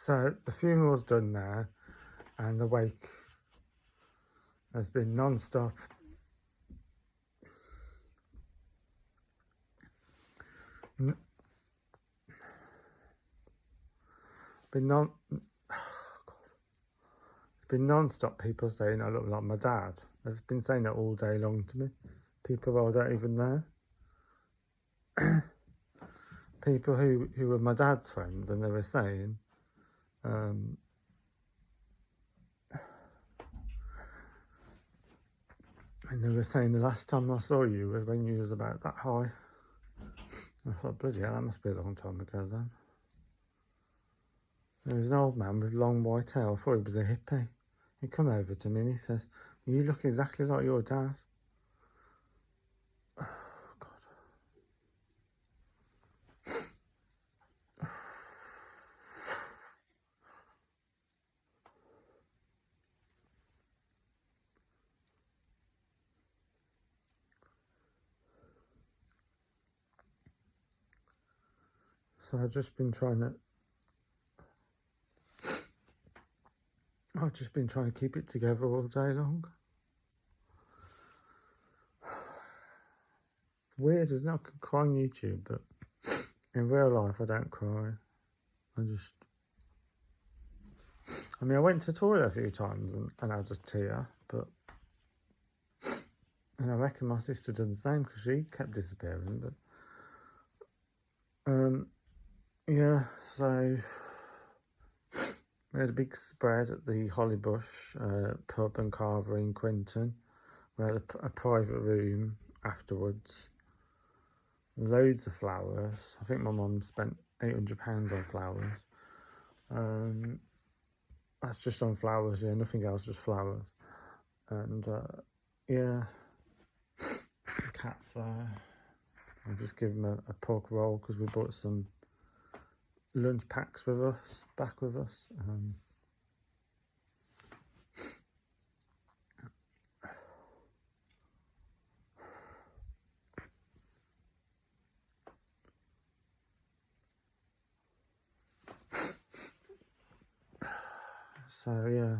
So the funeral's done now, and the wake has been non-stop. It's been non-stop people saying I look like my dad. They've been saying that all day long to me. People I don't even know. People who were my dad's friends, and they were saying, and they were saying the last time I saw you was when you was about that high. I thought, bloody hell, that must be a long time ago then. There was an old man with long white hair. I thought he was a hippie. He come over to me and he says, you look exactly like your dad. Oh, God. So I've just been trying to keep it together all day long. Weird, isn't it? I could cry on YouTube, but in real life I don't cry. I went to the toilet a few times and I just tear, and I reckon my sister did the same because she kept disappearing, but yeah, so we had a big spread at the Hollybush pub and carvery in Quinton. We had a private room afterwards, loads of flowers. I think my mum spent £800 on flowers. That's just on flowers, yeah, nothing else, just flowers. And yeah, the cat's there. I'll just give him a pork roll because we brought some lunch packs back with us. So yeah,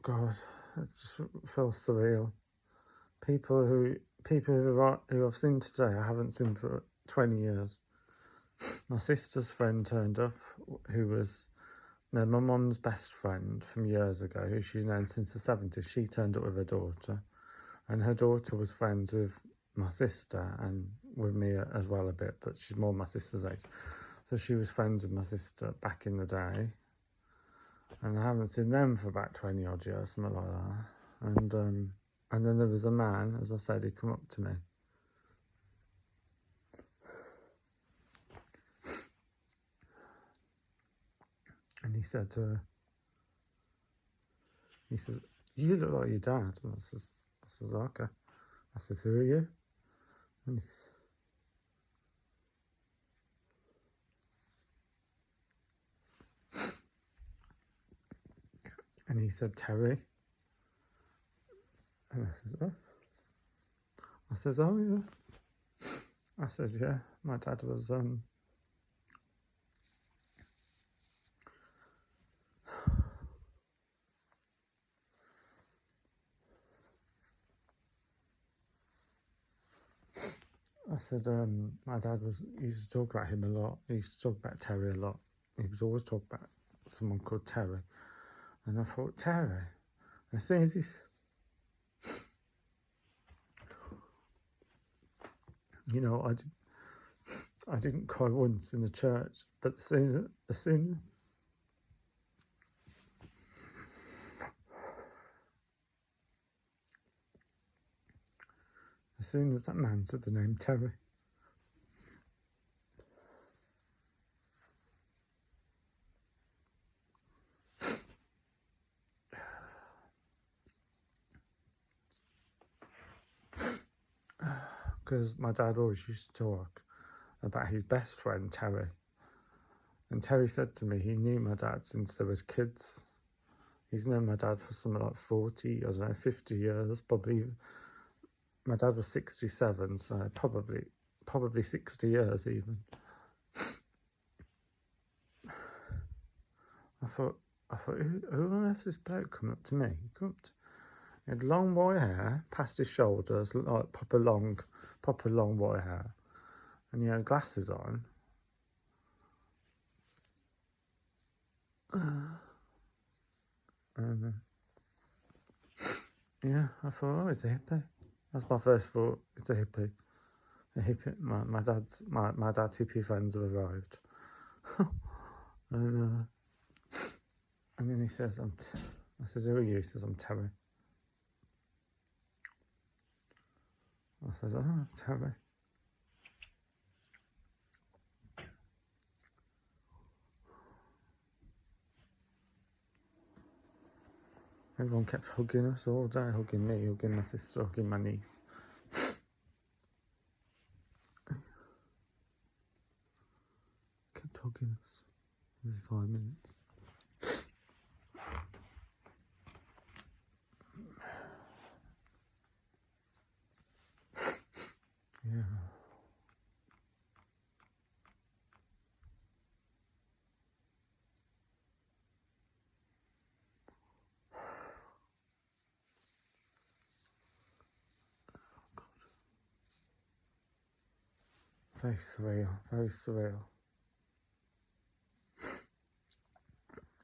God, it just feels surreal. People who I've seen today, I haven't seen for 20 years. My sister's friend turned up, who was my mum's best friend from years ago, who she's known since the 70s. She turned up with her daughter, and her daughter was friends with my sister and with me as well a bit, but she's more my sister's age. So she was friends with my sister back in the day, and I haven't seen them for about 20 odd years, something like that. And then there was a man, as I said, he come up to me. And he said to her, he says, you look like your dad. And I says, okay. I says, who are you? And he said, Terry. And I says, oh yeah. I says, yeah, my dad was my dad used to talk about him a lot. He used to talk about Terry a lot. He was always talking about someone called Terry. And I thought, Terry? As soon as he's, you know, I didn't cry once in the church, but as soon as that man said the name Terry, because my dad always used to talk about his best friend Terry, and Terry said to me he knew my dad since they was kids. He's known my dad for something like 40, I don't know, 50 years, probably. My dad was 67, so probably 60 years even. I thought, who on earth is this bloke coming up to me? He had long white hair past his shoulders, like proper long white hair, and he had glasses on. And yeah, I thought, oh, it's a hippie. That's my first thought. It's a hippie. A hippie. My dad's hippie friends have arrived. and then he says, I says, who are you? He says, I'm Terry. I says, oh, Terry. Everyone kept hugging us all day, hugging me, hugging my sister, hugging my niece. Kept hugging us every 5 minutes. Yeah. Very surreal, very surreal.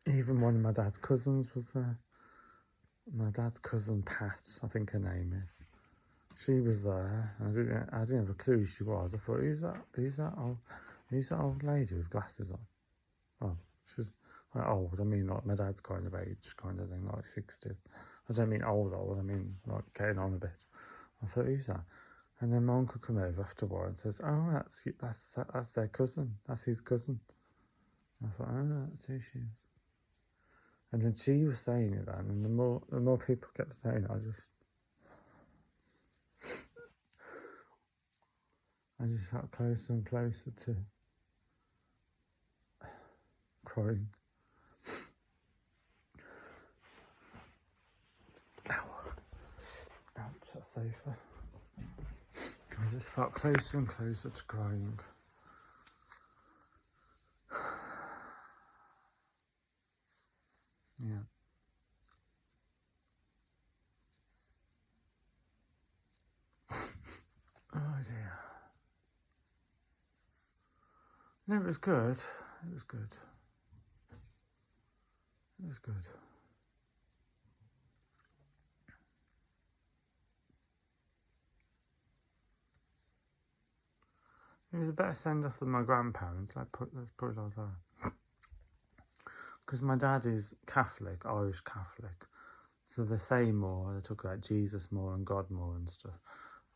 Even one of my dad's cousins was there. My dad's cousin Pat, I think her name is. She was there. I didn't have a clue who she was. I thought, who's that old lady with glasses on? Oh, she's like old. I mean, like my dad's kind of age, kind of thing, like 60s. I don't mean old. I mean like getting on a bit. I thought, who's that? And then my uncle come over after a while and says, oh, that's their cousin. That's his cousin. I thought, oh, that's who she is. And then she was saying it then, and the more people kept saying it, I just felt closer and closer to crying. Ow. Ouch, that sofa. I just felt closer and closer to crying. Yeah. Oh dear. No, it was good. It was good. It was good. It was a better send-off than my grandparents. Let's put it like that. Because my dad is Catholic, Irish Catholic. So they say more, they talk about Jesus more and God more and stuff.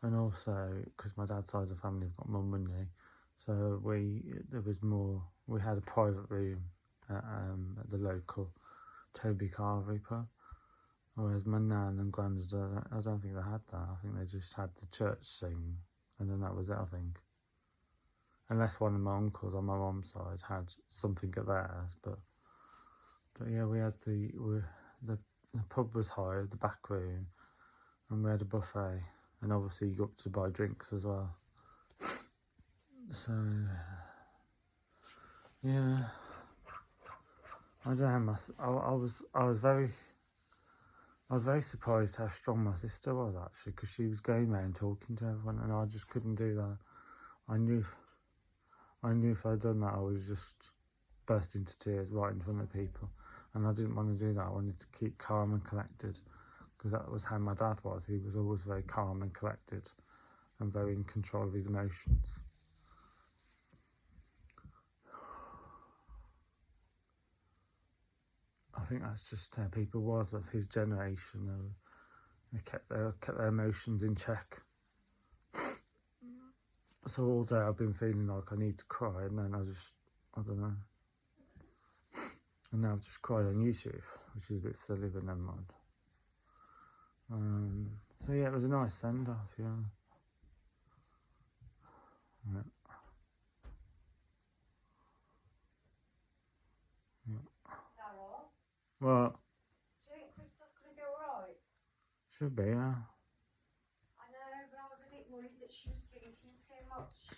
And also, because my dad's side of the family have got more money, so there was more, we had a private room at the local Toby Carvery pub. Whereas my nan and granddad, I don't think they had that. I think they just had the church sing, and then that was it, I think. Unless one of my uncles on my mum's side had something at theirs, but yeah, we had the pub was hired, the back room, and we had a buffet, and obviously you got to buy drinks as well. So yeah, I don't know. I was very surprised how strong my sister was actually, because she was going around talking to everyone, and I just couldn't do that. I knew if I'd done that, I would just burst into tears right in front of people, and I didn't want to do that. I wanted to keep calm and collected, because that was how my dad was. He was always very calm and collected, and very in control of his emotions. I think that's just how people was of his generation. They kept their emotions in check. So all day I've been feeling like I need to cry, and then I don't know. And now I've just cried on YouTube, which is a bit silly, but never mind. So yeah, it was a nice send-off, yeah. Yeah. Carol, Well, do you think Crystal's going to be alright? should be, yeah. I know, but I was a bit worried that she was drinking too much.